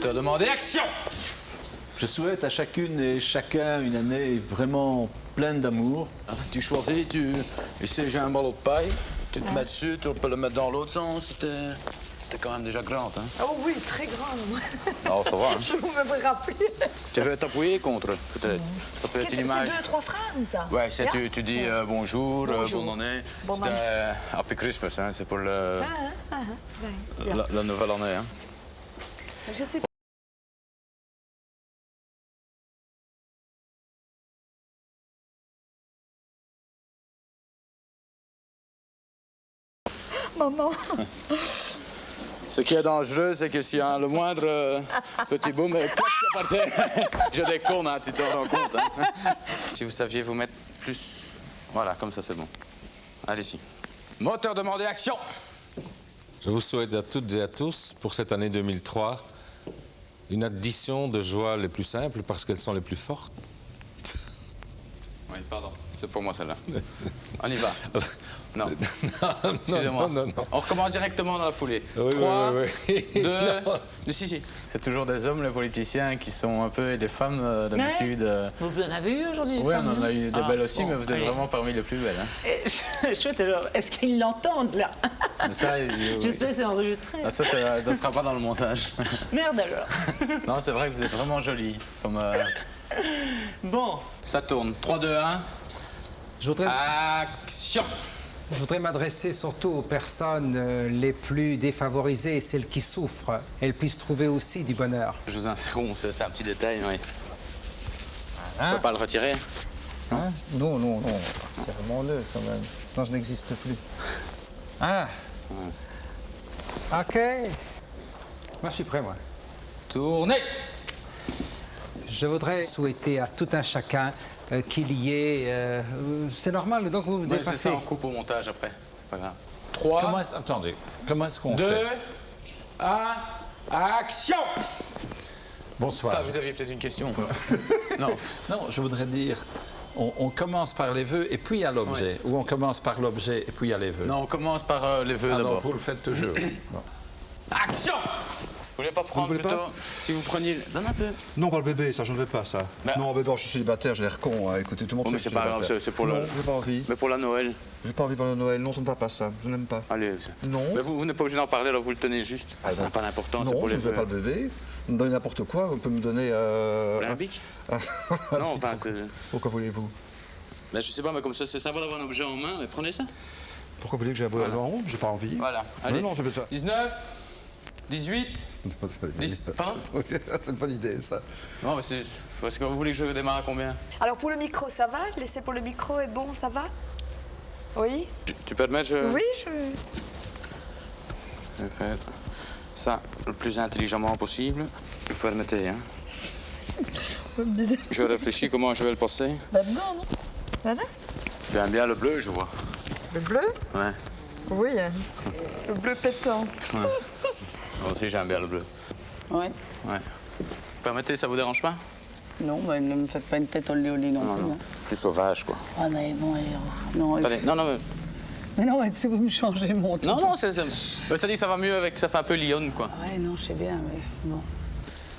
Moteur demandé, action! Je souhaite à chacune et chacun une année vraiment pleine d'amour. Tu choisis, ici j'ai un ballon de paille, tu te mets dessus, tu peux le mettre dans l'autre sens, t'es quand même déjà grande. Hein? Oh oui, très grande. Alors ça va. Hein? Je vous me rappeler. Tu veux t'appuyer contre, peut-être. Ça peut être une image. C'est 2-3 phrases comme ça. Ouais, tu dis bonjour, bonne année. C'est Happy Christmas, hein, c'est pour la nouvelle année. Hein. Je sais pas. Maman. Ce qui est dangereux, c'est que s'il y a le moindre petit boum, par terre, je déconne, hein, tu te rends compte. Hein. Si vous saviez vous mettre plus... Voilà, comme ça c'est bon. Allez-y. Moteur demandé, action! Je vous souhaite à toutes et à tous, pour cette année 2003, une addition de joies les plus simples parce qu'elles sont les plus fortes. Oui, pardon, c'est pour moi celle-là. On y va. Non. Non. On recommence directement dans la foulée. Oui, 3, oui. 2... Si. C'est toujours des hommes, les politiciens, qui sont un peu... Et des femmes, d'habitude... Vous en avez eu aujourd'hui? Oui, on en a eu des belles aussi, bon, mais vous êtes vraiment parmi les plus belles. Hein. Chouette, alors, est-ce qu'ils l'entendent, là? Ça, J'espère que c'est enregistré. Non, ça ne sera pas dans le montage. Merde, alors. Non, c'est vrai que vous êtes vraiment jolie. Comme, Bon. Ça tourne. 3, 2, 1... Action! Je voudrais m'adresser surtout aux personnes les plus défavorisées, celles qui souffrent. Elles puissent trouver aussi du bonheur. Je vous interromps, c'est un petit détail, oui. Hein? On ne peut pas le retirer? Hein? Non. C'est vraiment nœud, quand même. Non, je n'existe plus. Ah. OK. Moi, je suis prêt, moi. Tournez! Je voudrais souhaiter à tout un chacun qu'il y ait... c'est normal, donc vous vous Ouais, dépassez. c'est ça, on coupe au montage après. C'est pas grave. 3, Attendez, comment est-ce qu'on 2, fait? 1, action! Bonsoir. Vous aviez peut-être une question? Non. Non, je voudrais dire, on commence par les vœux et puis il y a l'objet. Ou on commence par l'objet et puis il y a les vœux. Non, on commence par les vœux d'abord. Vous le faites toujours. Bon. Action! Vous voulez pas prendre voulez plutôt... pas Si vous preniez... Donne un peu. Non, pas le bébé, ça, je ne veux pas, ça. Mais- Non, mais bon, je suis célibataire, j'ai l'air con. Hein. Écoutez, tout le monde Oh, mais sait que c'est je suis pas grave, célibataire. c'est pour Non, le... j'ai pas envie. Mais pour la Noël. J'ai pas envie pour le Noël. Non, ça ne va pas, ça. Je n'aime pas. Allez. Non. Mais vous n'êtes pas obligé d'en parler, alors vous le tenez juste. Ça n'a pas d'importance, c'est Non, pour je les ne veux vœux. pas le bébé. Me donner n'importe quoi. On peut me donner... Un bic? Non, enfin, c'est... Pourquoi voulez-vous? Ben, je sais pas, mais comme ça, c'est sympa d'avoir un objet en main, mais prenez ça. Pourquoi vous voulez que j'ai un beau avant? J'ai pas envie. Voilà, allez. Non, je veux ça. 19, 18... 10, pardon? C'est une bonne idée, ça. Non, mais c'est... Parce que vous voulez que je démarre à combien? Alors pour le micro, ça va? Laisser pour le micro est bon, ça va? Oui? Tu peux te mettre... Oui, Je vais faire ça le plus intelligemment possible. Il faut le mettre, hein. Je réfléchis comment je vais le passer. Là-dedans, non? Voilà. Tu aimes bien le bleu, je vois. Le bleu? Ouais. Oui. Le bleu pétant. Moi aussi, j'aime bien le bleu. Ouais. Ouais. Permettez, ça vous dérange pas? Non, bah, ne me faites pas une tête au lait non plus. Hein. Plus sauvage, quoi. Ah, mais bon, non. Attendez, non, mais... Mais non, si vous me changez mon ton. Non, c'est... Mais ça dit que ça va mieux avec... Ça fait un peu lionne, quoi. Ouais, non, je sais bien, mais bon.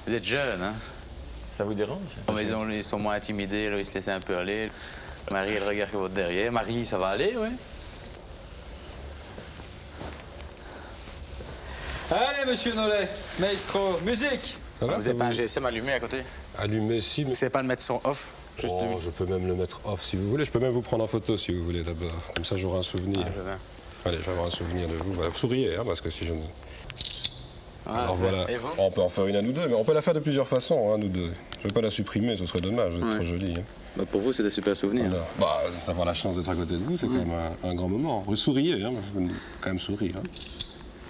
Vous êtes jeune, hein? Ça vous dérange? Mais ils sont moins intimidés, là, ils se laissent un peu aller. Marie, elle regarde votre derrière. Marie, ça va aller, oui? Allez, monsieur Nollet, maestro, musique! Ça va, Vous ça avez pas un GSM allumé à côté? Allumé, si, mais... Vous savez pas le mettre son off? Juste Oh, je peux même le mettre off si vous voulez. Je peux même vous prendre en photo si vous voulez d'abord. Comme ça, j'aurai un souvenir. Ah, je viens. Allez, je vais avoir un souvenir de vous. Voilà. Vous souriez, hein, parce que si je ne... Ah, Alors je viens. voilà, Et vous? on peut en faire une à nous deux, mais on peut la faire de plusieurs façons, hein, nous deux. Je ne vais pas la supprimer, ce serait dommage, vous êtes trop jolie. Hein. Bah, pour vous, c'est des super souvenirs. Voilà. Bah, d'avoir la chance d'être à côté de vous, c'est quand même un grand moment. Vous souriez, hein, vous quand même sourire. Hein.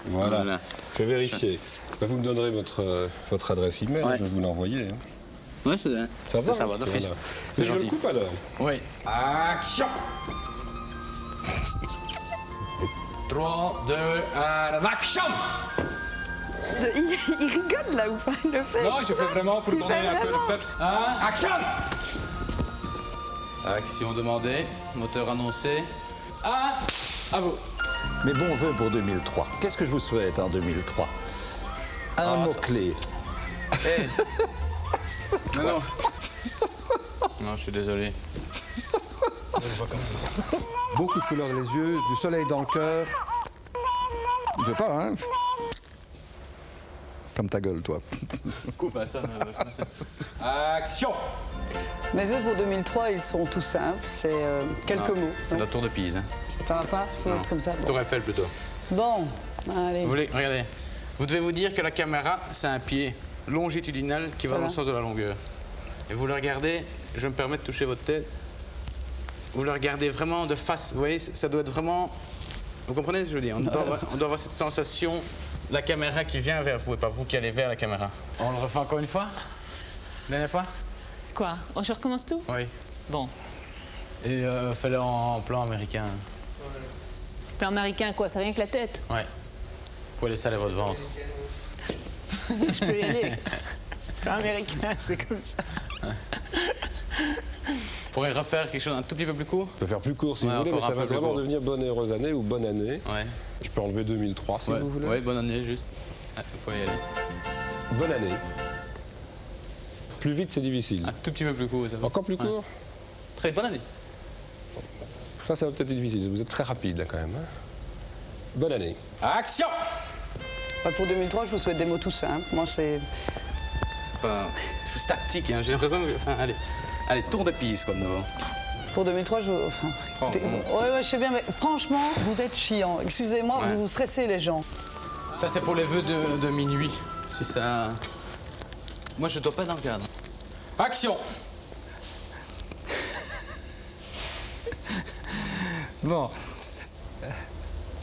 Voilà. Voilà. Je vais vérifier. Bah, vous me donnerez votre adresse email, Ouais. je vais vous l'envoyer. Hein. Ouais, c'est Ça va, ça va d'office. Voilà. C'est Mais je le gentil. coupe alors. Oui. Action! 3, 2, 1, action! Il rigole là ou pas? Il le fait. Non, je fais vraiment pour Tu donner fais un peu vraiment. de peps. Action! Action demandée, moteur annoncé. À vous. Mes bons vœux pour 2003. Qu'est-ce que je vous souhaite en 2003? Un mot-clé. Hey. Non, non. Non, je suis désolé. Beaucoup de couleurs dans les yeux, du soleil dans le cœur. Il ne veut pas, hein? Comme ta gueule, toi. Coupe à ça. Action. Mes vœux pour 2003, ils sont tout simples. C'est quelques mots. C'est la tour de Pise. Hein. Ça va pas? Faut Non. être comme ça. Bon. Tour Eiffel plutôt. Bon, allez. Vous voulez, regardez. Vous devez vous dire que la caméra, c'est un pied longitudinal qui va dans le sens de la longueur. Et vous le regardez, je me permets de toucher votre tête. Vous le regardez vraiment de face. Vous voyez, ça doit être vraiment... Vous comprenez ce que je veux dire? On doit avoir cette sensation, la caméra qui vient vers vous et pas vous qui allez vers la caméra. On le refait encore une fois? Dernière fois? Quoi? Je recommence tout? Oui. Bon. Et fais-le en plan américain. Plan américain, quoi? C'est rien que la tête? Ouais. Vous pouvez laisser aller votre ventre. Je peux y aller. Plan américain, c'est comme ça. Vous pourrez refaire quelque chose un tout petit peu plus court? Je peux faire plus court si Ouais, vous voulez, mais encore ça un va peu plus vraiment court. devenir bonne et heureuse année ou bonne année. Ouais. Je peux enlever 2003 si vous voulez. Oui, bonne année, juste. Ouais, vous pouvez y aller. Bonne année. Plus vite, c'est difficile. Un tout petit peu plus court. Ça va. Encore plus court? Très bonne année. Ça va peut-être être difficile. Vous êtes très rapide, là, quand même. Hein. Bonne année. Action! Pour 2003, je vous souhaite des mots tout simples. Moi, c'est... C'est pas... C'est statique, hein. J'ai l'impression que... Enfin, allez, tour de Pise, comme nous. Pour 2003, je... Enfin, écoutez, ouais, je sais bien, mais franchement, vous êtes chiant. Excusez-moi, Ouais. vous stressez les gens. Ça, c'est pour les vœux de minuit. Si ça... Moi, je dois pas être dans le cadre. Action! Bon,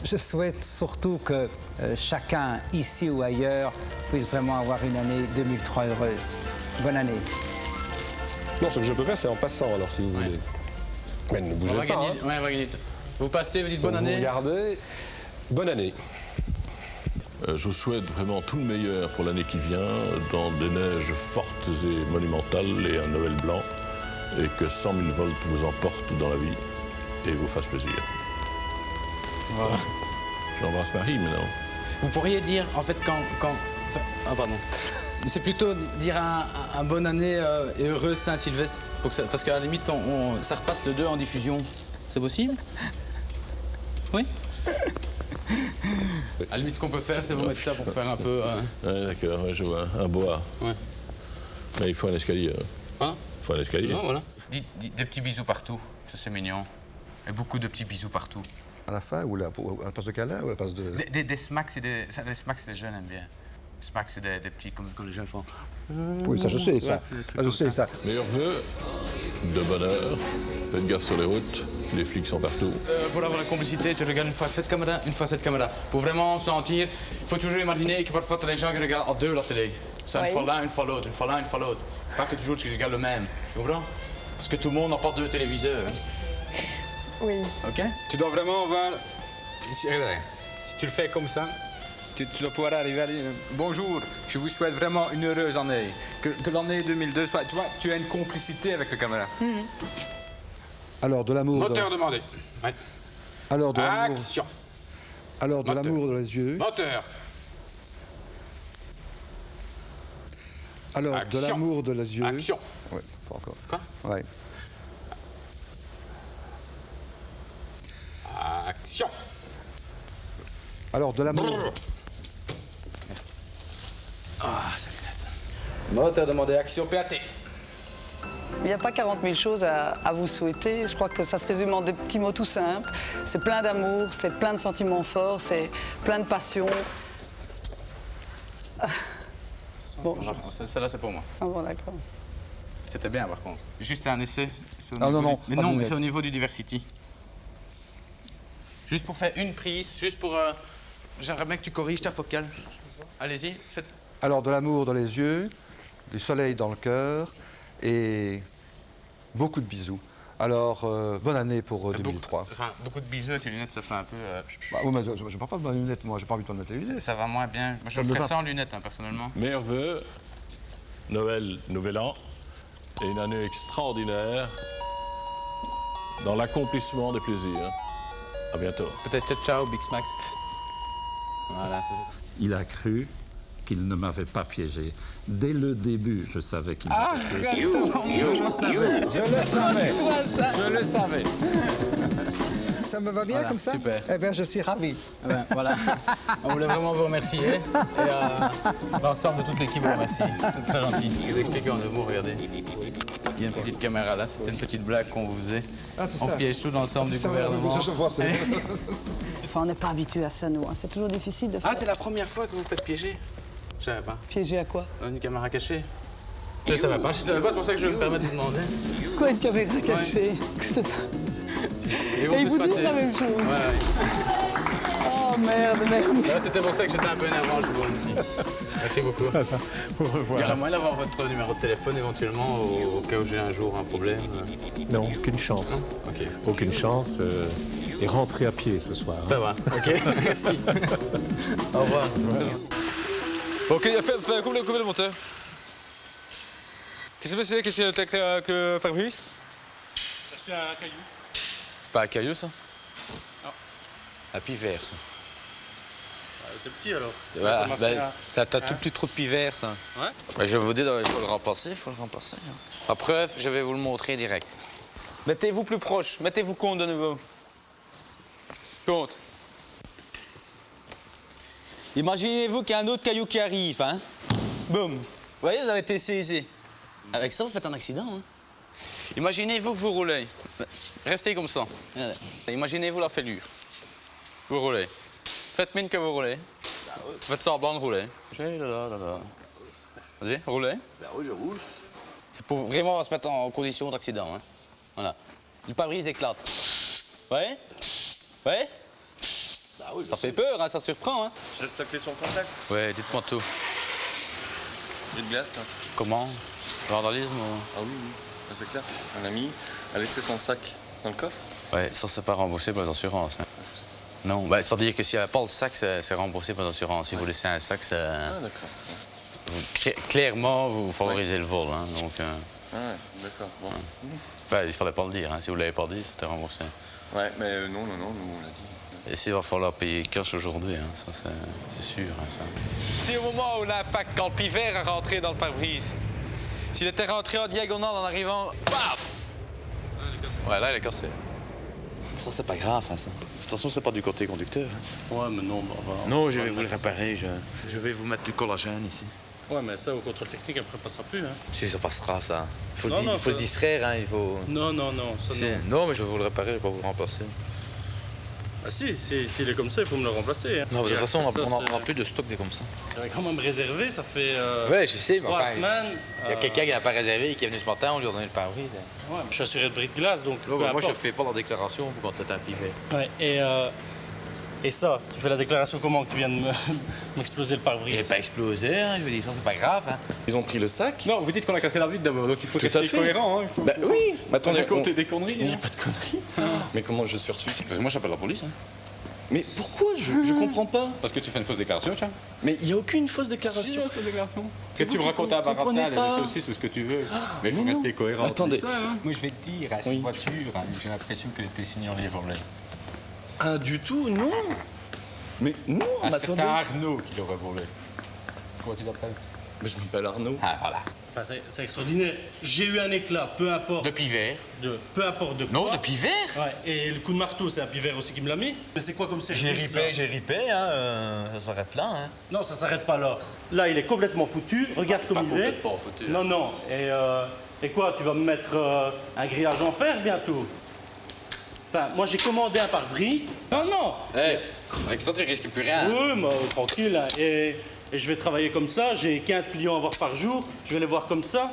je souhaite surtout que chacun, ici ou ailleurs, puisse vraiment avoir une année 2003 heureuse. Bonne année. Non, ce que je peux faire, c'est en passant, alors, si vous voulez. Mais ne On bougez va pas. gagner. Hein. Ouais, on va gagner. Vous passez, vous dites bonne Donc, année. Vous regardez. Bonne année. Je vous souhaite vraiment tout le meilleur pour l'année qui vient, dans des neiges fortes et monumentales et un Noël blanc, et que 100 000 volts vous emportent dans la vie et vous fasse plaisir. Voilà. J'embrasse Marie maintenant. Vous pourriez dire, en fait, quand... Ah, pardon. C'est plutôt dire un bonne année et heureuse Saint-Sylvestre. Parce qu'à la limite, ça repasse le 2 en diffusion. C'est possible? Oui? À la limite, ce qu'on peut faire, c'est vous mettre ça pour faire un peu... Ouais, d'accord, ouais, je vois. Un bois. Ouais. Mais il faut un escalier. Hein? Il faut un escalier. Non, voilà. Des petits bisous partout. Ça, c'est mignon. Et beaucoup de petits bisous partout. À la fin ou là, à la place de câlin ou à la place de... Des smacks, les smacks, les jeunes aiment bien. Les smacks, c'est des petits, comme les jeunes font. Oui, ça je sais, ça. Ah, je sais, ça. Meilleurs vœux, de bonheur, faites gaffe sur les routes, les flics sont partout. Pour avoir la complicité, tu regardes une fois cette caméra, une fois cette caméra. Pour vraiment sentir, il faut toujours imaginer que parfois tu as les gens qui regardent en deux la télé. C'est une Oui. fois l'un, une fois l'autre, une fois l'un, une fois l'autre. Pas que toujours tu regardes le même. Tu comprends? Parce que tout le monde n'a pas deux téléviseurs. Hein. Oui. Ok? Tu dois vraiment voir. Si tu le fais comme ça, tu dois pouvoir arriver à dire bonjour, je vous souhaite vraiment une heureuse année. Que l'année 2002 soit. Tu vois, tu as une complicité avec la caméra. Alors, de l'amour... Moteur demandé. Ouais. Alors, de l'amour... Action. Alors, de Moteur. l'amour dans les yeux. Moteur. Alors, Action. de l'amour dans les yeux. Action. Oui, pas encore. Quoi? Ouais. Action. Alors, de l'amour... Ah, salut net. Moteur demandé, action, PAT. Il n'y a pas 40 000 choses à vous souhaiter. Je crois que ça se résume en des petits mots tout simples. C'est plein d'amour, c'est plein de sentiments forts, c'est plein de passion. Bon, Celle-là, c'est pour moi. ah bon, d'accord. C'était bien, par contre. Juste un essai. Ah, non, non, Mais pas de non, mais lunettes. c'est au niveau du Diversity. Juste pour faire une prise, juste pour... J'aimerais bien que tu corriges ta focale. Allez-y, faites... Alors, de l'amour dans les yeux, du soleil dans le cœur et beaucoup de bisous. Alors, bonne année pour 2003. Beaucoup de bisous avec les lunettes, ça fait un peu... Bah, oui, mais je ne parle pas de mes lunettes, moi, j'ai pas envie de mettre les lunettes. Ça va moins bien. Moi, je Ça me ferais va. ça en lunettes, hein, personnellement. Meilleurs vœux, Noël, Nouvel An, et une année extraordinaire dans l'accomplissement des plaisirs. À bientôt. Peut-être ciao, Big Smacks. Voilà, c'est ça. Il a cru qu'il ne m'avait pas piégé. Dès le début, je savais qu'il m'avait piégé. Je le savais. Ça me va bien Voilà, comme ça? super. Eh bien, je suis ravi. Ben, voilà. On voulait vraiment vous remercier. Et l'ensemble de toute l'équipe vous remercie. C'est très gentil. Je vous explique en deux mots, regardez. Il y a une petite caméra là, c'était une petite blague qu'on vous faisait. Ah, c'est On ça. piège tout l'ensemble du gouvernement. Je vois ça. Enfin, on n'est pas habitué à ça, nous. hein. C'est toujours difficile de faire. Ah, c'est la première fois que vous vous faites piéger? Je savais pas. Piégé à quoi? Une caméra cachée? Je savais pas, c'est pour ça que je me permets de vous demander. Quoi, une caméra cachée? Que c'est pas... Ils Et ils vous disent la même chose. Ouais. Oh merde. Là, c'était pour ça que j'étais un peu énervant, je vous le dis. Merci beaucoup. Au revoir. Il y aurait moyen d'avoir votre numéro de téléphone éventuellement au cas où j'ai un jour un problème? Non, aucune chance. Ok. Aucune chance. Et rentrer à pied ce soir. Ça va, ok, merci. Au revoir. Ok, fais couper le moteur. Qu'est-ce qui s'est passé? Qu'est-ce qu'il y a avec le pare-brise? J'ai reçu un caillou. C'est pas un caillou, ça? Non. Un pivert, ça. T'es petit alors. Voilà, Ça m'a fait un- ça t'a tout petit trop de pivert, ça. Ouais. Bah, je vous dis, il faut le remplacer, À preuve, je vais vous le montrer direct. Mettez-vous plus proche, mettez-vous compte de nouveau. Compte. Imaginez-vous qu'il y a un autre caillou qui arrive, hein. Boum. Vous voyez, vous avez été saisi. Avec ça, vous faites un accident, hein. Imaginez-vous que vous roulez. Restez comme ça. Voilà. Imaginez-vous la fêlure. Vous roulez. Faites mine que vous roulez. Faites semblant de rouler. Vas-y, roulez. Ben oui, je roule. C'est pour vraiment se mettre en condition d'accident. Hein. Voilà. Le pare-brise éclate. Ouais? Ouais? Bah oui, Ça fait peur, hein, ça surprend. Hein. Je laisse la clé sur le contact. Ouais, dites-moi tout. Une glace. Comment? Vandalisme ou... Ah oui, c'est clair. Un ami a laissé son sac dans le coffre. Ouais, ça, c'est pas remboursé par les assurances. Hein. Non, ben, c'est-à-dire que s'il n'y a pas le sac, c'est remboursé par les assurances. Si vous laissez un sac, c'est... Ah, d'accord. Clairement, vous favorisez le vol. Hein, donc, Ah, ouais, d'accord. Bon. enfin, il fallait pas le dire. Hein. Si vous l'avez pas dit, c'était remboursé. Ouais, mais non, nous, on l'a dit. Et s'il va falloir payer cash aujourd'hui, hein, ça, c'est sûr. Hein, ça. Si au moment où l'impact, quand le pivert est rentré dans le pare-brise, s'il était rentré en diagonale en arrivant, paf! Ouais, là, il est cassé. Ça, c'est pas grave, hein, ça. De toute façon, c'est pas du côté conducteur. Hein. Ouais, mais non, bah, voilà. Non, je vais vous le réparer. Je vais vous mettre du collagène ici. Ouais, mais ça, au contrôle technique, après, passera plus, hein. Si, ça passera, ça. Il faut, Non, non, il faut ça- le distraire, hein, il faut... Non, ça Si. non. Non, mais je vais vous le réparer, je vais pas vous le remplacer. Ah si, s'il est comme ça, il faut me le remplacer. Hein. Non, de toute façon, on Ça, a plus de stock des comme ça. J'avais quand même réservé, ça fait Ouais, je sais, mais 3 enfin, semaines. il y a quelqu'un qui n'a pas réservé, qui est venu ce matin, on lui a donné le pare-brise. Ouais, je suis assuré de bris de glace, donc peu Moi, je importe. fais pas la déclaration quand c'est un pivet. Ouais, et ça, tu fais la déclaration comment que tu viens de m'exploser le Il pare-brise? n'est pas explosé, hein, je veux dire, ça, c'est pas grave. Hein. Ils ont pris le sac. Non, vous dites qu'on a cassé la vitre d'abord, donc il faut Tout à rester fait. cohérent. Hein, il faut... Bah oui. Attendez, raconter des conneries. Il n'y a hein. pas de conneries. Mais comment je suis reçu? Parce que moi, j'appelle la police. Hein. Mais pourquoi? Je comprends pas. Parce que tu fais une fausse déclaration, tiens. Mais il n'y a aucune fausse déclaration. Si, il y a une fausse déclaration. Que C'est tu vous me qui racontes à comprenez Baratal et pas. les saucisses ou ce que tu veux. Mais il faut non. rester cohérent. Attendez. Moi, je vais te dire, à cette voiture, hein, j'ai l'impression qu'elle était signée en volets. Ah, du tout, non. Mais non, Un mais certain attendez. Arnaud qui l'aurait volé. Comment tu t'appelles? Mais je m'appelle Arnaud. Ah, voilà. Enfin, c'est extraordinaire. J'ai eu un éclat, peu importe. De pivert. Peu importe de quoi. Non, de pivert. Ouais, et le coup de marteau, c'est un pivert aussi qui me l'a mis. Mais c'est quoi comme service? J'ai ripé, hein, ça s'arrête là. Hein. Non, ça s'arrête pas là. Là, il est complètement foutu. Regarde comme il est. complètement foutu. Non, non. Et quoi, tu vas me mettre un grillage en fer bientôt? Enfin, moi, j'ai commandé un pare-brise. Non, non. Avec ça, tu risques plus rien. Oui, mais tranquille. Hein. Et je vais travailler comme ça. J'ai 15 clients à voir par jour. Je vais les voir comme ça.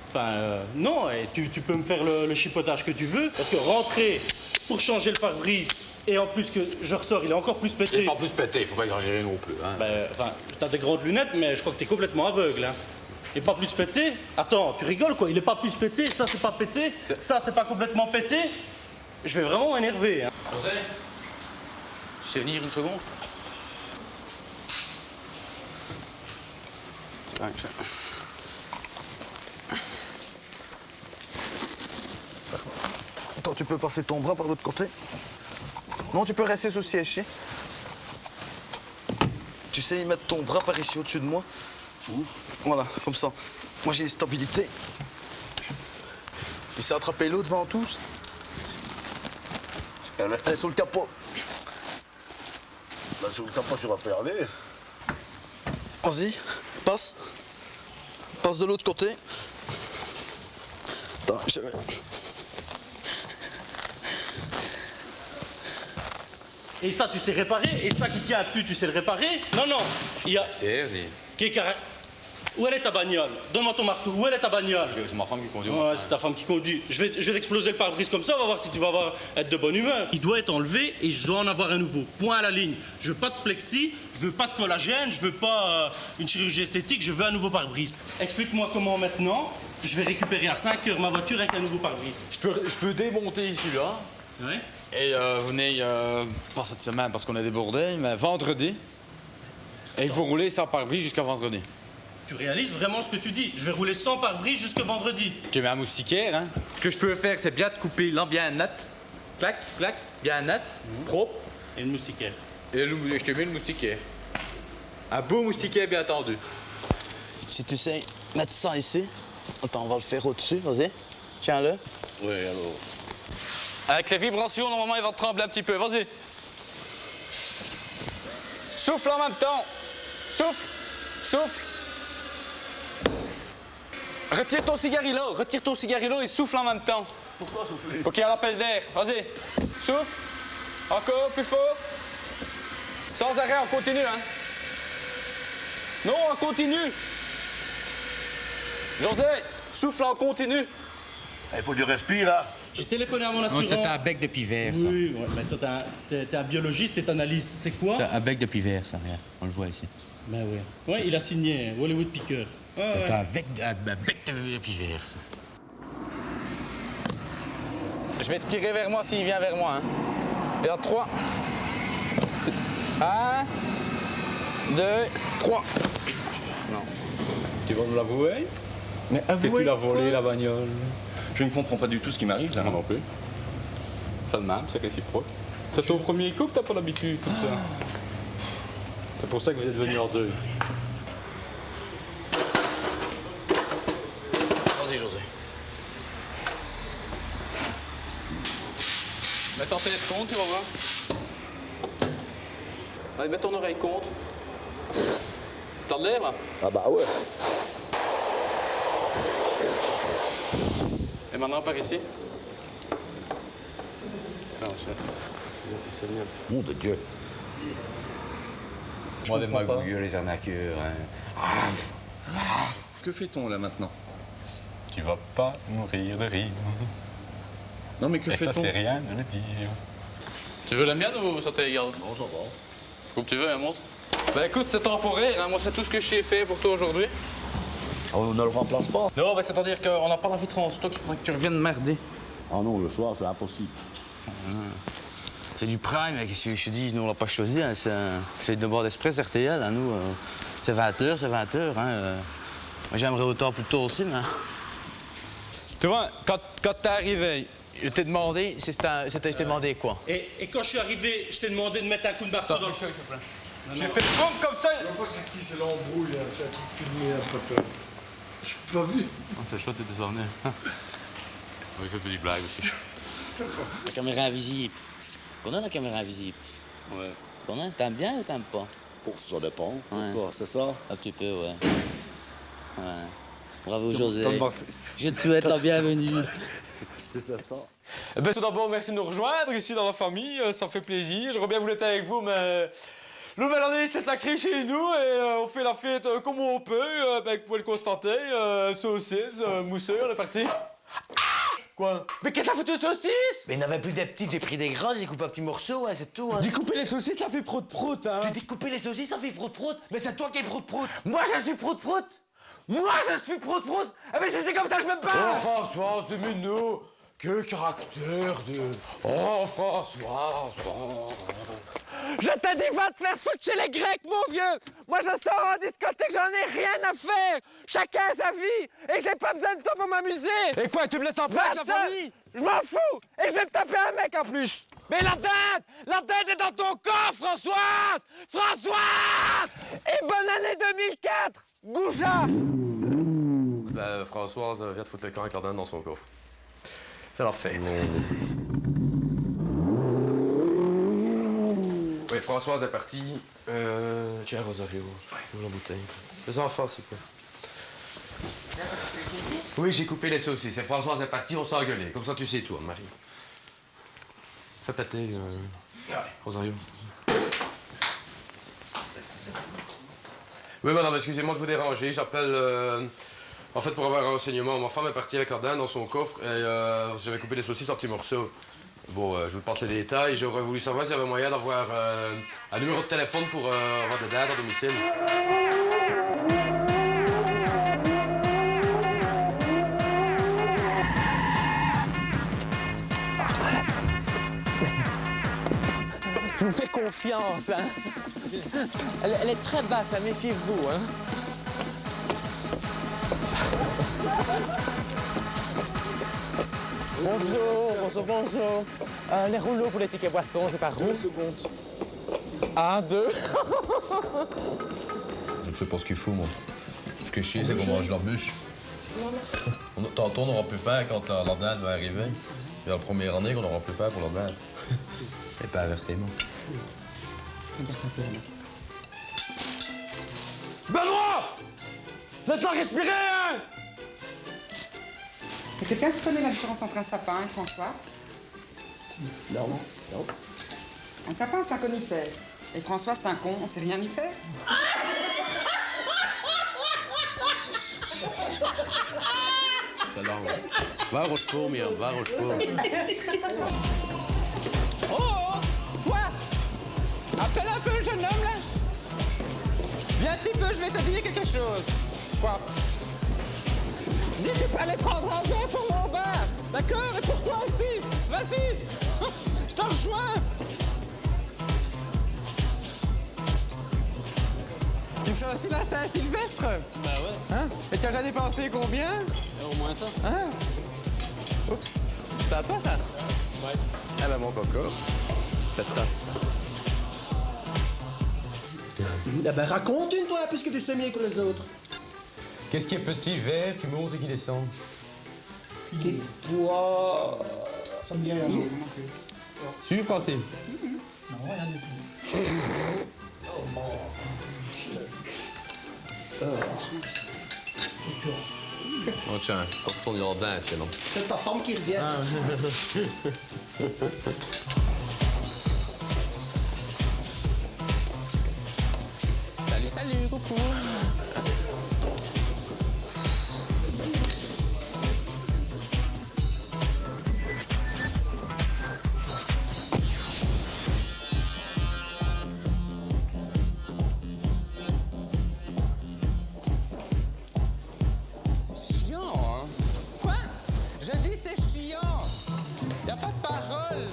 Enfin, non. Et tu peux me faire le chipotage que tu veux. Parce que rentrer pour changer le pare-brise, et en plus que je ressors, il est encore plus pété. Il est pas plus pété, il faut pas exagérer non plus. Hein. Ben, enfin, t'as des grandes lunettes, mais je crois que t'es complètement aveugle. Hein. Il est pas plus pété? Attends, tu rigoles quoi? Il est pas plus pété, ça c'est pas pété, ça c'est pas complètement pété. Je vais vraiment m'énerver. Hein. José, tu sais venir une seconde? Attends, tu peux passer ton bras par l'autre côté? Non, tu peux rester sous le siège. Tu sais mettre ton bras par ici au-dessus de moi. Voilà, comme ça. Moi j'ai une stabilité. Tu sais attraper l'autre ventouses. Allez, sur le capot. Là, sur le capot, tu vas pas y aller. Vas-y, passe. Passe de l'autre côté. Attends, Et ça, tu sais réparer. Et ça qui tient à plus, tu sais le réparer. Non, non. Il y a... Où elle est ta bagnole? Donne-moi ton marteau. Où elle est ta bagnole? C'est ma femme qui conduit. Ouais, c'est ta femme qui conduit. Je vais t'exploser le pare-brise comme ça, on va voir si tu vas être de bonne humeur. Il doit être enlevé et je dois en avoir un nouveau. Point à la ligne. Je veux pas de plexi, je veux pas de collagène, je veux pas une chirurgie esthétique, je veux un nouveau pare-brise. Explique-moi comment maintenant je vais récupérer à 5 heures ma voiture avec un nouveau pare-brise. Je peux démonter celui-là. Ouais. Et venez, pas cette semaine parce qu'on est débordé, mais vendredi. Et il faut rouler sans pare-brise jusqu'à vendredi. Tu réalises vraiment ce que tu dis? Je vais rouler sans pare-brise jusqu'à vendredi. Tu mets un moustiquaire, hein? Ce que je peux faire, c'est bien de couper là bien net. Clac, clac, bien net, propre. Et une moustiquaire. Et je te mets le moustiquaire. Un beau moustiquaire bien tendu. Si tu sais mettre ça ici. Attends, on va le faire au-dessus, vas-y. Tiens-le. Oui, alors. Avec les vibrations, normalement, il va trembler un petit peu. Vas-y. Souffle en même temps. Souffle. Souffle. Retire ton cigarillo et souffle en même temps. Pourquoi souffler? Pour qu'il y ait un appel d'air. Vas-y. Souffle. Encore, plus fort. Sans arrêt, on continue, hein. Non, on continue. José, souffle en continu. Il faut que tu respires, là. J'ai téléphoné à mon assurance. C'est un bec de pivert, ça. Oui, ouais, mais toi, t'es un biologiste et t'analyses. C'est quoi? C'est un bec de pivert, ça, regarde. On le voit ici. Ben oui. Ouais, il a signé Hollywood Picker. Ouais, C'est un bec de pivert, ça. Je vais te tirer vers moi s'il vient vers moi. Hein. Et en 3. 1, 2, 3. Non. Tu vas me l'avouer? Mais Que tu l'as volé, la bagnole? Je ne comprends pas du tout ce qui m'arrive, là. Moi non plus. Ça de même, c'est réciproque. C'est ton premier coup que t'as pas l'habitude, tout ça. C'est pour ça que vous êtes venus en deux. Vas-y, José. Mets ton tête contre, tu vas voir. Allez, mets ton oreille contre. T'as de l'air, là? Ah bah ouais. Et maintenant, par ici. C'est bien. Mon de Dieu. Moi, des magouilleux, les arnaqueurs. Hein. Que fait-on, là, maintenant? Tu vas pas mourir de rire. Non, mais que Et ça, fait-on? c'est rien de le dire. Tu veux la mienne ou ça t'égale? Non, ça va. Comme tu veux, hein, montre. Ben écoute, c'est temporaire, hein. Moi c'est tout ce que je sais faire pour toi aujourd'hui. On ne le remplace pas. Non, ben c'est-à-dire qu'on n'a pas la vitre en stock, il faudrait que tu reviennes merder. Ah non, le soir, c'est impossible. C'est du prime, mais qu'est-ce que je te dis? Nous, on l'a pas choisi. Hein. C'est de bord d'express RTL. Hein. Nous, c'est 20h, c'est 20h. Hein. Moi, j'aimerais autant plus tôt aussi, mais... Tu vois, quand t'es arrivé, je t'ai demandé, je t'ai demandé quoi? Et quand je suis arrivé, je t'ai demandé de mettre un coup de marteau dans le feu, s'il te plaît. J'ai fait le boum comme ça. Je sais pas c'est qui, c'est l'embrouille, hein. C'est un truc filmé un peu. J'ai pas vu. Oh, c'est chouette, t'étais sorti. Oui, c'est une petite blague aussi. La caméra invisible. Qu'on a la caméra invisible? Ouais. Qu'on a? T'aimes bien ou t'aimes pas? Pour ça dépend. Ouais. Pourquoi? C'est ça? Un petit peu, ouais. Ouais. Bravo, José. Tellement- Je te souhaite la bienvenue. C'est ça. Eh ben, tout d'abord, merci de nous rejoindre ici dans la famille, ça fait plaisir. J'aurais bien voulu être avec vous, mais nouvelle année, c'est sacré chez nous et on fait la fête comme on peut. Ben, vous pouvez le constater, saucisses, mousseux, on est parti. Quoi? Mais qu'est-ce que ça fout de saucisses? Mais il n'y en avait plus des petites, j'ai pris des grosses, j'ai coupé un petit morceau, hein, c'est tout. Hein. Découper les saucisses, ça fait prout-prout, hein. Tu découpes les saucisses, ça fait prout-prout. Mais c'est toi qui es prout-prout. Moi, je suis prout-prout. Moi, je suis prout-prout. Eh ben, c'est comme ça que je me parle. Oh, Françoise de Muniot, que caractère de... Oh, Françoise. Oh. Je t'ai dit, va te faire foutre chez les Grecs, mon vieux. Moi, je sors en discothèque, j'en ai rien à faire. Chacun a sa vie. Et j'ai pas besoin de toi pour m'amuser. Et quoi, tu me laisses en paix avec la famille? Je m'en fous! Et je vais me taper un mec en plus! Mais la dinde est dans ton corps, Françoise! Françoise! Et bonne année 2004! Gouja! Françoise vient de foutre le camp avec la dinde dans son coffre. C'est leur fête. Oui, Françoise est partie. Tiens, Rosario, ouvre la bouteille. Les enfants, s'il vous plaît. Oui, j'ai coupé les saucisses. Et Françoise est partie, on s'est engueulé. Comme ça, tu sais tout, Marie. Fais péter, Rosario. Oui, madame, excusez-moi de vous déranger. J'appelle, en fait, pour avoir un renseignement. Ma femme est partie avec la dinde dans son coffre et j'avais coupé les saucisses en petits morceaux. Bon, je vous passe les détails. J'aurais voulu savoir s'il y avait moyen d'avoir un numéro de téléphone pour avoir des dindes à domicile. Je vous fais confiance, hein. Elle est très basse, hein, méfiez-vous, hein. Bonjour. Les rouleaux pour les tickets boissons, j'ai pas 2 secondes. 1, 2. Je ne sais pas ce qu'il faut, moi. Ce que je sais, c'est qu'on mange leur bûche. Tantôt, on aura plus faim quand la dinde va arriver. Il y a la première année qu'on aura plus faim pour la dinde. Et pas inversement. Benoît! Laisse-la respirer, hein! T'as quelqu'un qui connaît la différence entre un sapin et François? Non. Un sapin, c'est un conifère. Et François, c'est un con, on sait rien y faire. Celle-là, va à Rochefort, merde, va à Rochefort. Oh, toi! Appelle un peu le jeune homme, là! Viens un petit peu, je vais te dire quelque chose. Quoi? Dis, tu peux aller prendre un verre pour mon bar, d'accord? Et pour toi aussi! Vas-y! Je te rejoins! Tu fais aussi la Saint-Sylvestre? Bah ouais. Hein? Et tu as déjà dépensé combien? Au moins ça. Hein? Oups! C'est à toi, ça? Ouais. Eh ben, mon coco, cette tasse. Eh ben, raconte une, toi, puisque tu sais mieux que les autres. Qu'est-ce qui est petit, vert, qui monte et qui descend? Des pois. Ça me dit rien. Suis, Francine. Non, rien du tout. Oh tiens, quand on est en dinde, c'est long. C'est ta femme qui revient. Salut, coucou. C'est chiant, hein? Quoi? Je dis c'est chiant. Y a pas de parole.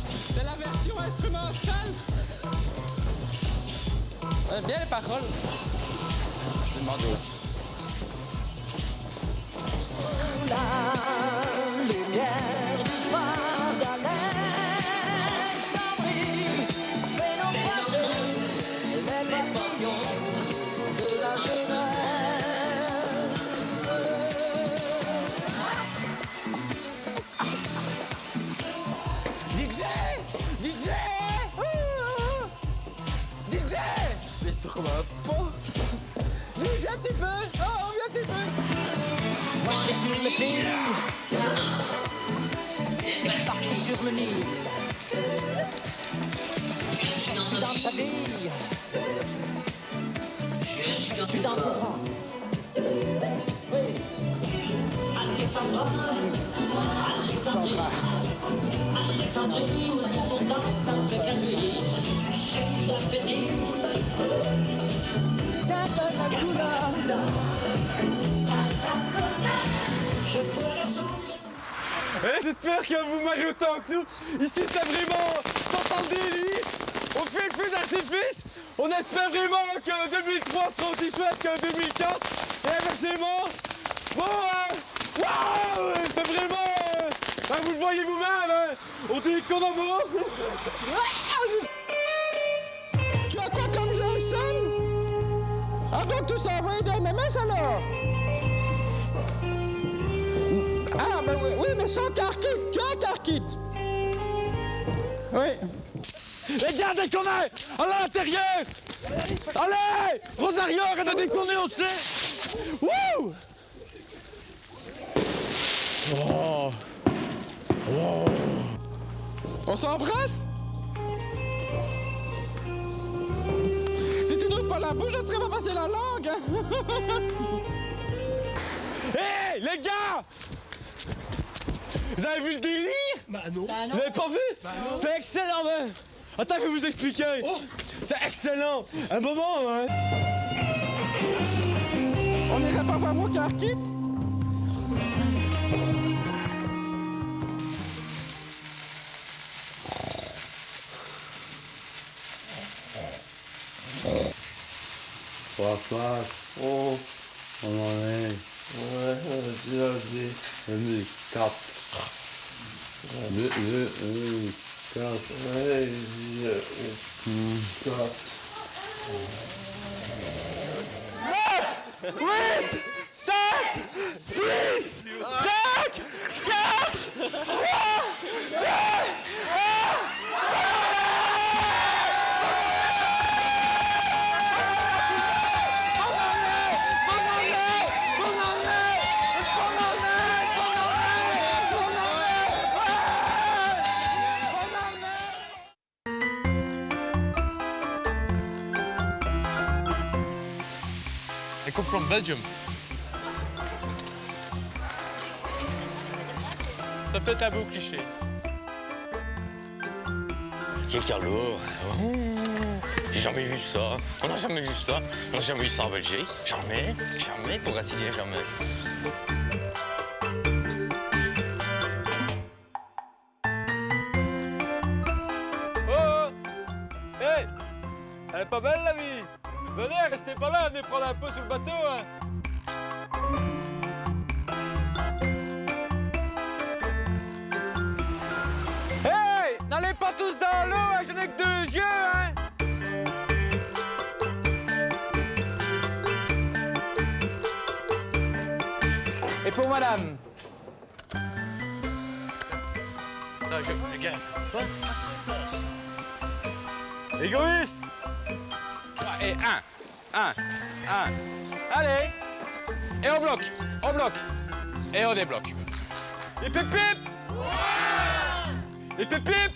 C'est la version instrumentale. Bien les paroles. Je demande aux choses. La lumière du phare d'Alexandrie fait naufrager les papillons de la jeunesse. DJ! Mais sûrement pas! Dis, viens un petit peu! Oh, viens un petit peu! On est sur le fil! Parti sur le Nil! Je suis dans ta vie! Je suis dans le courant! Oui! Alexandra! Alexandrie, on danse avec un nuit! J'espère que vous m'aimez autant que nous. Ici, c'est vraiment total délit. On fait le feu d'artifice. On espère vraiment que 2003 sera aussi chouette que 2004. Et inversement. Bon, Waouh, c'est vraiment... vous le voyez vous-même, on dit qu'on en mort. Tu as quoi comme jeu, Sam? Ah donc tu sais envoyer des MMS alors? Ah ben oui, mais sans car kit. Tu as un car kit? Oui. Les gars, déconnez! Allez à l'intérieur! Allez! Rosario, arrête de déconner aussi! Wouh! Oh. Oh. On s'embrasse? Si tu n'ouvres pas la bouche, je ne serais pas passer la langue. Hé, les gars! Vous avez vu le délire? Bah non. Vous avez pas vu? Bah non. C'est excellent, hein? Attends, je vais vous expliquer. Oh. C'est excellent. Un moment, hein? On irait pas voir mon car kit? Oh, on en est. Ouais, vas-y. 4. 2, 4. Ouais, 4. 9, 8, 7, 6, 5, 4, 3, 2, 1. I come from Belgium. Ça peut être un beau cliché. Ok, Carlo. J'ai jamais vu ça. On n'a jamais vu ça. On n'a jamais vu ça en Belgique. Jamais. Jamais, pour ainsi dire jamais. Oh! Hey! Elle est pas belle la vie! Venez, restez pas là, venez prendre un peu sur le bateau, hein! Hey! N'allez pas tous dans l'eau, hein, je n'ai que 2 yeux, hein! Et pour madame? Les gars. Égoïste! Et 1. Allez! Et on bloque, et on débloque. Et pip pip! Et pip pip!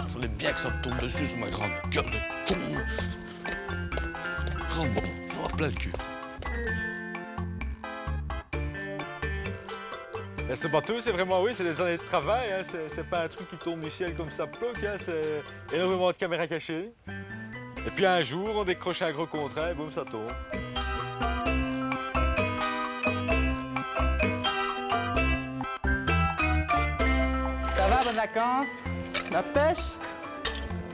Il fallait bien que ça me tombe dessus sur ma grande gueule de con. Grande bon, ça va plein le cul. Et ce bateau, c'est vraiment, oui, c'est des années de travail, hein. C'est pas un truc qui tombe du ciel comme ça bloque, hein. C'est énormément de caméras cachées. Et puis un jour, on décroche un gros contrat et boum, ça tombe. Ça va, bonnes vacances? La pêche?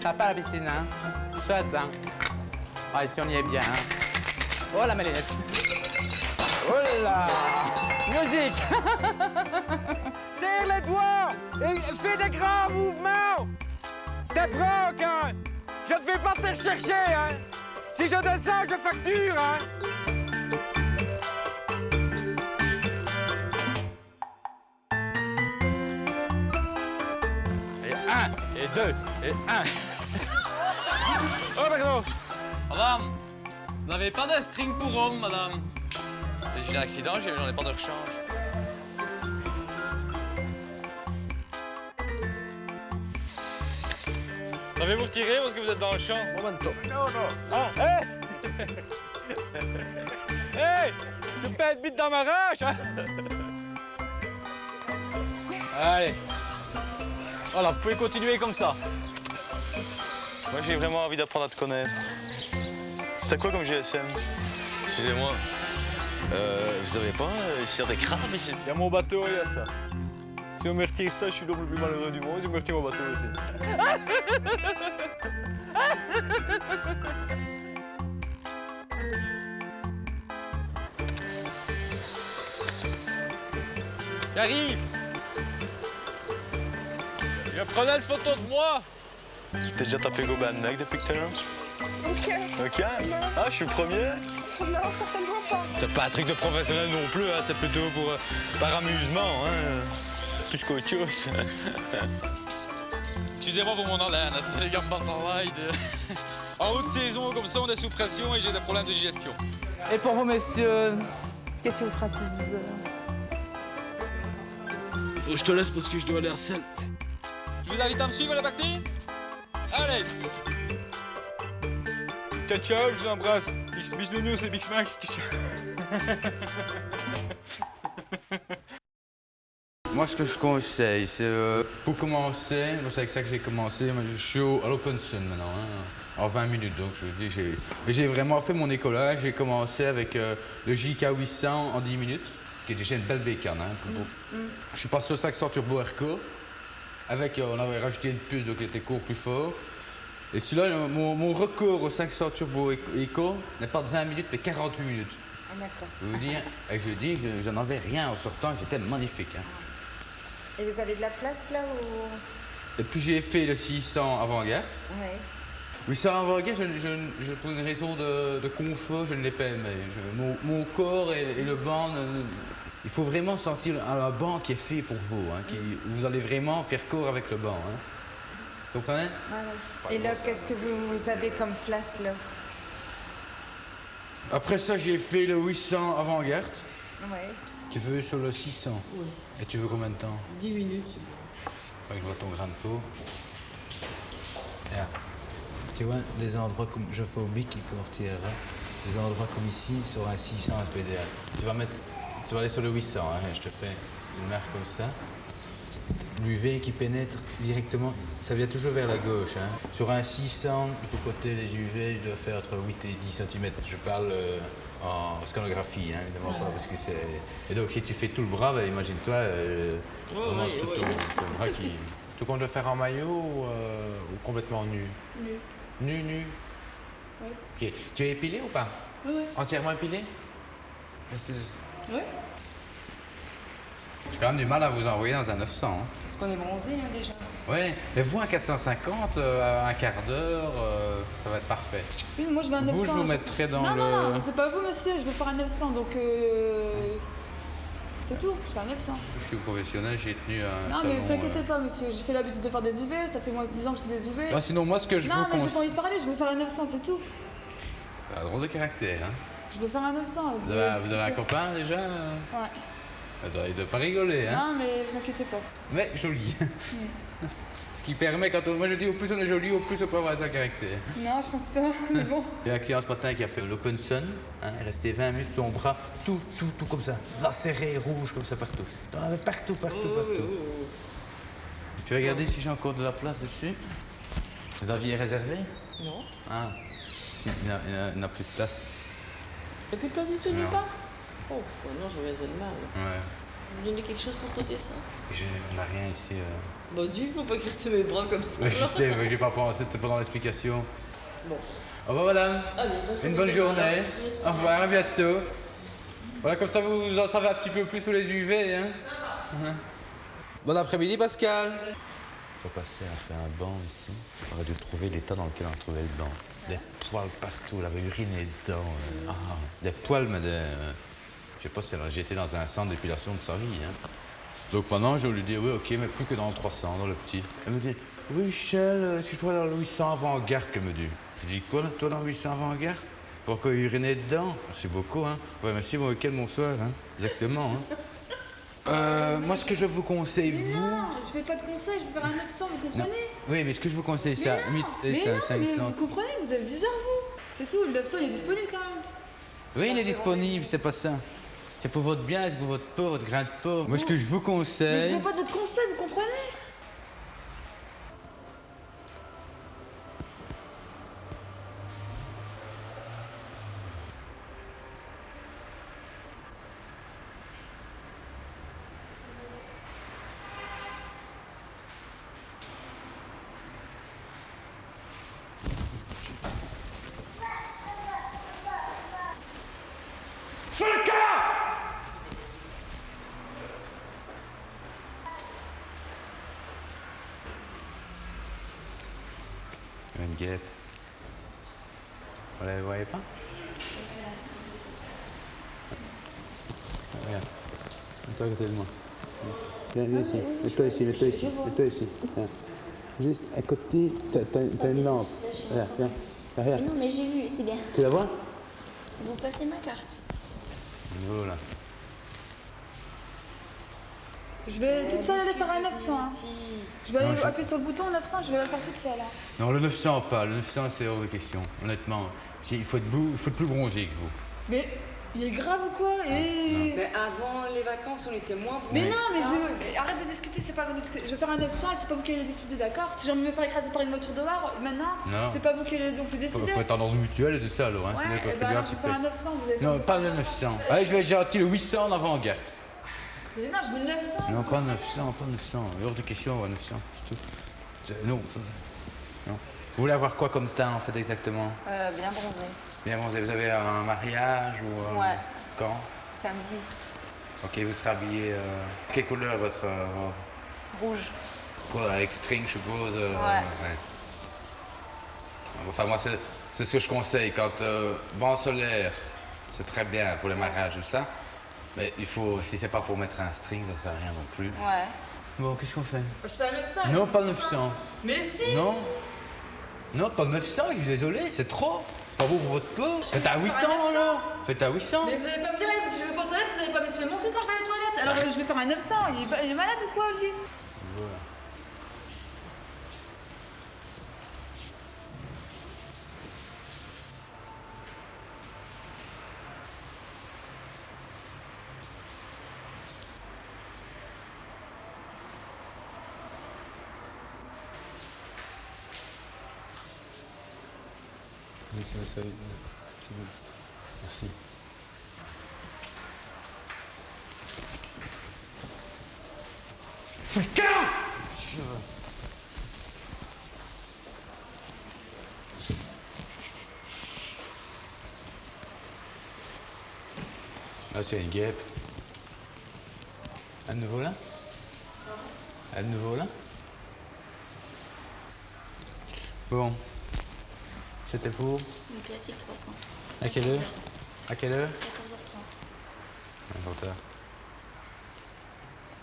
Ça va pas à la piscine, hein? Chouette, hein? Ah, ici, on y est bien, hein? Oh, la malinette! Oh là! Musique! Serre les doigts et fais des grands mouvements! T'es broc, hein? Je ne vais pas te chercher, hein? Si je descends, je facture, hein? Et 1, et 2, et 1. Oh, pardon! Madame, vous n'avez pas de string pour homme, madame? Si j'ai un accident, j'en ai pas de rechange. Savez-vous retirer parce que vous êtes dans le champ? Momento. Non, non. Ah, hé! Hé! Tu peux pas être bite dans ma rage, hein? Allez. Voilà, vous pouvez continuer comme ça. Moi, j'ai vraiment envie d'apprendre à te connaître. T'as quoi comme GSM? Excusez-moi. Vous avez pas sur des crabes ici? Il y a mon bateau, il y a ça. Si on me retire ça, je suis l'homme le plus malheureux du monde. Si on me retire mon bateau aussi. J'arrive. Je prenais une photo de moi. T'as déjà tapé Goban mec depuis que t'es là? Ok. Ah, je suis le premier? Non, certainement pas. C'est pas un truc de professionnel non plus, hein. C'est plutôt pour par amusement, hein. Plus qu'autre chose. Excusez-moi pour mon haleine, c'est les gars me passent en ride. En haute saison, comme ça, on est sous pression et j'ai des problèmes de digestion. Et pour vous, messieurs, qu'est-ce qui vous fera plus Je te laisse parce que je dois aller à la selle. Je vous invite à me suivre à la partie. Allez. Ciao, ciao, je vous embrasse. Bisous, c'est Big Smack. Moi, ce que je conseille, c'est pour commencer, c'est avec ça que j'ai commencé, je suis à l'Open Sun maintenant, hein, en 20 minutes. Donc, je dis, j'ai vraiment fait mon écolage. J'ai commencé avec le JK 800 en 10 minutes, qui est déjà une belle bécane. Hein, Je suis passé au 500 Turbo Airco. On avait rajouté une puce, donc il était court plus fort. Et celui-là, mon record au 500 Turbo Eco n'est pas de 20 minutes, mais 48 minutes. Ah, d'accord. Je dis, je n'en avais rien en sortant, j'étais magnifique. Hein. Et vous avez de la place là ou... Et puis j'ai fait le 600 avant-garde. Oui. 800 avant-garde, pour une raison de confort, je ne l'ai pas aimé. Mon corps et le banc, il faut vraiment sentir un banc qui est fait pour vous. Hein, vous allez vraiment faire corps avec le banc. Hein. Vous comprenez? Et là, qu'est-ce que vous avez comme place là? Après ça, j'ai fait le 800 avant-garde. Oui. Tu veux sur le 600? Oui. Et tu veux combien de temps? 10 minutes, c'est bon. Faut que je vois ton grain de peau. Là. Tu vois, des endroits comme je fais au bic qui retirer, des endroits comme ici sur un 600 SPDA. Tu vas aller sur le 800, hein, je te fais une marque comme ça. L'UV qui pénètre directement, ça vient toujours vers la gauche. Hein. Sur un 600, il faut coter les UV, il doit faire entre 8 et 10 cm. Je parle en scanographie, hein, évidemment pas, parce que c'est... Et donc si tu fais tout le bras, bah, imagine-toi, vraiment ton bras qui... Tu comptes le faire en maillot ou complètement nu? Nu. Nu? Oui. Okay. Tu es épilé ou pas? Oui. Entièrement épilé? Oui. J'ai quand même du mal à vous envoyer dans un 900. Hein. Parce qu'on est bronzé hein, déjà. Oui, mais vous, un 450, un quart d'heure, ça va être parfait. Oui, moi je veux un 900. Vous, je vous mettrai dans non, le... Non, c'est pas vous, monsieur, je veux faire un 900, donc... C'est tout, je fais un 900. Je suis professionnel, j'ai tenu un Non, salon... mais vous inquiétez pas, monsieur, j'ai fait l'habitude de faire des UV, ça fait moins de 10 ans que je fais des UV. Non, sinon, moi, ce que je vous Non, mais j'ai conseille... pas envie de parler, je veux faire un 900, c'est tout. Un drôle de caractère, hein. Je veux faire un 900. Vous avez un copain, déjà? Ouais. Il doit pas rigoler, hein. Non, mais vous inquiétez pas. Mais joli. Ce qui permet, moi je dis, au plus on est joli, au plus on peut avoir un caractère. Non, je pense pas, mais bon. Il y a un client ce matin qui a fait l'Open Sun, hein, il est resté 20 minutes, son bras, tout comme ça, lacéré, rouge, comme ça, partout. Il en avait partout. Tu vas regarder si j'ai encore de la place dessus. Vous aviez réservé? Non. Ah, si, il n'a plus de place. Il n'y a plus de place du tout, nulle Non. part? Oh, non, je reviendrai demain. Ouais. Vous me donnez quelque chose pour frotter ça? On n'a rien ici. Bah, faut pas crisser mes bras comme ça. Ouais, je sais, mais j'ai pas pensé, c'était pendant l'explication. Bon. Au revoir, madame. Allez, Une bonne journée. Merci. Au revoir, à bientôt. Voilà, comme ça, vous en savez un petit peu plus sur les UV. Hein. Bon après-midi, Pascal. On va passer à faire un banc ici. On va dû trouver l'état dans lequel on trouvait le banc. Des poils partout, elle avait uriné dedans. Des poils, mais des... je sais pas si j'ai été dans un centre d'épilation de sa vie. Hein. Donc maintenant, je lui dis, oui, ok, mais plus que dans le 300, dans le petit. Elle me dit, oui, Michel, est-ce que je pourrais aller dans le 800 avant-garde, qu'elle me dit. Je dis, quoi, toi, dans le 800 avant-garde? Pourquoi uriner dedans? Merci beaucoup, hein. Ouais, merci, bon week-end, bonsoir, hein. Exactement, hein. Moi, ce que je vous conseille, Mais vous... non, je fais pas de conseils, je veux faire un 900, vous comprenez? Oui, mais ce que je vous conseille, c'est à 8 Mais et non, à 500. mais vous comprenez, vous êtes bizarre, vous. C'est tout, le 900, il est disponible quand même. Oui, il est disponible, c'est pas ça. C'est pour votre bien, c'est pour votre peau, votre grain de peau. Moi, ce que je vous Mais je conseille... veux pas de votre conseil, vous comprenez? guêpes. Vous les voyez pas? Regarde. Mets-toi à côté de moi. Viens ici. Mets-toi ici, mets-toi ici. Mets-toi ici. Tiens. Juste à côté, t'as une lampe. Regarde, viens. Regarde. Non, mais j'ai vu, c'est bien. Tu la vois? Vous passez ma carte. Voilà. Je vais toute seule aller faire un 900. Hein. Je vais aller appuyer sur le bouton 900, je vais le faire toute seule. Hein. Non, le 900 pas. Le 900 c'est hors de question. Honnêtement, il faut être plus bronzé que vous. Mais il est grave ou quoi? Mais avant les vacances, on était moins bons. Mais non, mais arrête de discuter, c'est pas vous discuter. Je vais faire un 900 et c'est pas vous qui allez décider, d'accord? Si j'ai envie de me faire écraser par une voiture dehors, maintenant, c'est pas vous qui allez donc le décider. Faut être en ordre mutuel et tout ça alors. Hein. Ouais, Sinon, et alors je vais faire un 900, vous avez non, pas le 900. Allez, je vais être gentil, le 800 en avant-garde. Mais non, je veux le 900. Non, pas 900, pas 900. Hors de question, 900, c'est tout. Non. Vous voulez avoir quoi comme teint en fait exactement? Bien bronzé. Bien bronzé. Vous avez un mariage ou Ouais. Quand? Samedi. Ok, vous serez habillé. Quelle couleur votre robe? Rouge. Quoi, avec string, je suppose. Ouais. Enfin, moi, c'est ce que je conseille. Quand vent solaire, c'est très bien pour les mariages tout ça. Mais il faut, si c'est pas pour mettre un string, ça sert à rien non plus. Ouais. Bon, qu'est-ce qu'on fait? Je fais un 900. Non, pas 900. Mais si. Non. Non, pas 900, je suis désolé, c'est trop. C'est pas beau pour votre peau. Faites à 800 alors. Faites à 800. Mais vous allez pas me dire, si je vais pas aux toilettes, vous allez pas me suivre mon cul quand je vais aux toilettes. Alors je vais faire un 900. Il est malade ou quoi, lui? Voilà. Oui, ça. Merci. Putain! Là, c'est une guêpe. À nouveau là? À nouveau là? Bon. C'était pour? Une classique 300. À quelle heure? À quelle heure? 14h30. 20h.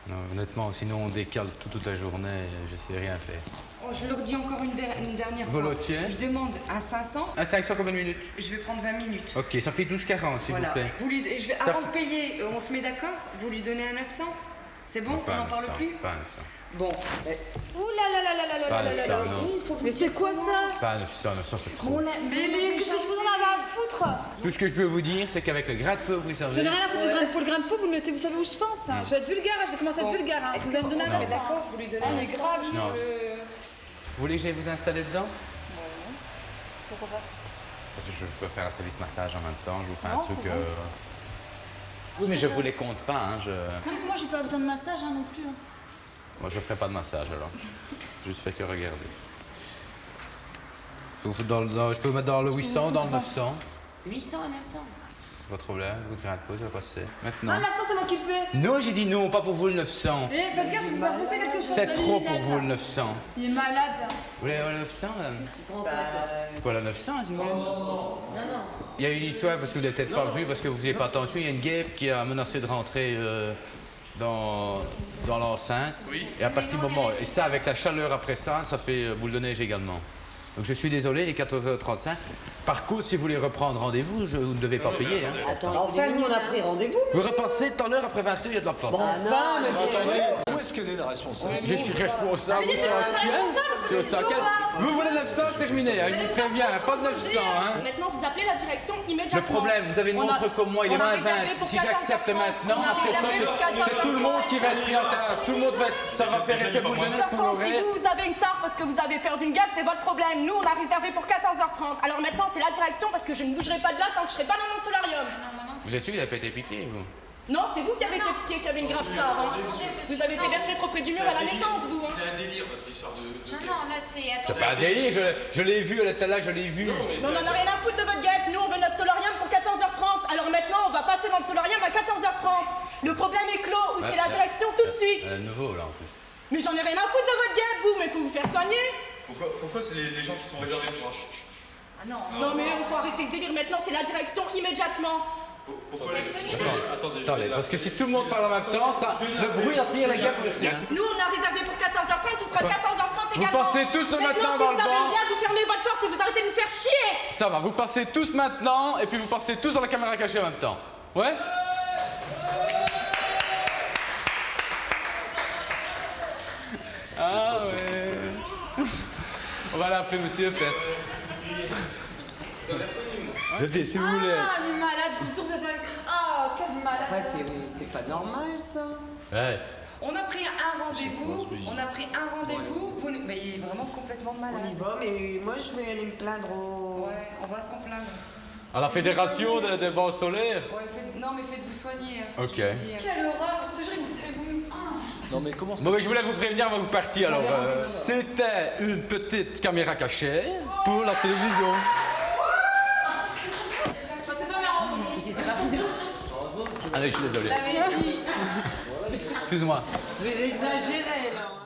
Non, honnêtement, sinon on décale toute la journée et je sais rien faire. Oh, je leur dis encore une dernière fois. Volontiers. Je demande un 500. Un 500 combien de minutes? Je vais prendre 20 minutes. Ok, ça fait 12,40 s'il vous plaît. Je vais, Ça avant de payer, on se met d'accord? Vous lui donnez un 900? C'est bon? On n'en parle plus? Pas un 900. Bon. Ouh là là là là là là Pas là là 900, là. non. Mais c'est quoi ça? Pas un 900, 900 c'est trop. Mais qu'est-ce que vous en avez à foutre? Tout ce que je peux vous dire, c'est qu'avec le grain de peau, vous savez. Je n'ai rien à foutre du grain de peau. Le grain de peau, vous le mettez, vous savez où je pense. Hein. Je vais être vulgaire, je vais commencer à être vulgaire. Hein. Vous allez me donner un 900. D'accord, vous lui donnez On un est 900. grave. Non. Vous voulez que j'aille vous installer dedans? Pourquoi pas? Parce que je peux faire un service massage en même temps, je vous fais Non, un truc. c'est bon. Oui, mais je vous les compte pas. Hein, Moi, j'ai pas besoin de massage non plus. Hein. Moi, je ferai pas de massage alors. Je fais que regarder. Je peux mettre dans le 800, dans le 900. 800 à 900. Pas de problème, vous de grain de peau, ça va passer. Maintenant. Non, 900, c'est moi qui le fais. Non, j'ai dit non, pas pour vous le 900. Mais faites gaffe, je vais vous faire bouffer quelque chose. C'est trop pour vous le 900. Il est malade. Vous voulez le 900 Quoi, le 900 si vous voulez Non. Il y a une histoire, parce que vous n'avez peut-être pas vu, parce que vous n'avez pas attention, il y a une guêpe qui a menacé de rentrer dans l'enceinte. Oui. Et à partir du moment, et ça avec la chaleur après ça, ça fait boule de neige également. Donc je suis désolé, les 14h35. Par contre, si vous voulez reprendre rendez-vous, vous ne devez pas payer. Hein. Enfin, nous on a pris rendez-vous. Vous repassez tout à l'heure après 20h, il y a de la place. Bon, enfin, mais Où est-ce qu'elle est la responsable? Je suis responsable. Mais dites-moi, C'est au taquet. Vous voulez 900, terminé. Hein, je vous préviens, pas de 900. Hein. Maintenant, vous appelez la direction immédiatement. Le problème, vous avez une montre comme moi, il est moins 20. Si j'accepte maintenant, après ça, c'est tout le monde qui va être pris en tard. Tout le monde va être, ça va faire effet boule de neige pour l'horaire. Si vous avez une tare parce que vous avez perdu une gamme, c'est votre problème. Nous, on a réservé pour 14h30. Alors maintenant, c'est la direction parce que je ne bougerai pas de là tant que je serai pas dans mon solarium. Vous êtes sûr qu'il n'a pas été piqué, vous? Non, c'est vous qui avez été piqué, qui avez une grave tare. Hein. Vous avez été versé trop près du mur à la naissance, vous. Hein. C'est un délire, votre histoire de Non, là, c'est... C'est pas un délire, je l'ai vu, elle était là, je l'ai vu. Mais on en a rien à foutre de votre guêpe. Nous, on veut notre solarium pour 14h30. Alors maintenant, on va passer dans le solarium à 14h30. Le problème est clos. Ou c'est la direction tout de suite. Nouveau, là, en plus. Mais j'en ai rien à foutre de votre guêpe, vous. Mais faut vous faire soigner. Pourquoi c'est les gens qui sont réservés pour Ah non. Non mais il faut arrêter le délire maintenant, c'est la direction immédiatement. Pourquoi les... Attendez, parce que si tout le monde parle en même temps, le bruit attire les gars pour le ciel. Nous on a réservé pour 14h30, ce sera 14h30 également. Vous passez tous le matin dans le si vous avez banc. une gare, vous fermez votre porte et vous arrêtez de nous faire chier. Ça va, vous passez tous maintenant et puis vous passez tous dans la caméra cachée en même temps. Ouais? Ah ouais. On va l'appeler monsieur peut-être. Je dis, si vous voulez. Ah, il est malade, je vous jure, vous êtes un... Ah, quel malade. Enfin, c'est pas normal, ça. Ouais. On a pris un rendez-vous, vous... Mais il est vraiment complètement malade. On y va, mais moi, je vais aller me plaindre au... Ouais, on va s'en plaindre. À la fédération des bancs solaires. Ouais, non, mais faites-vous soigner. Ok. Quelle horreur, je te jure, Non, mais comment ça Bon, mais je voulais vous prévenir avant que vous partiez. Alors, c'était une petite caméra cachée pour la télévision. c'est pas marrant. Ils étaient partis de... Allez, je suis désolé. Je l'avais dit. Excuse-moi. Vous exagérez, là.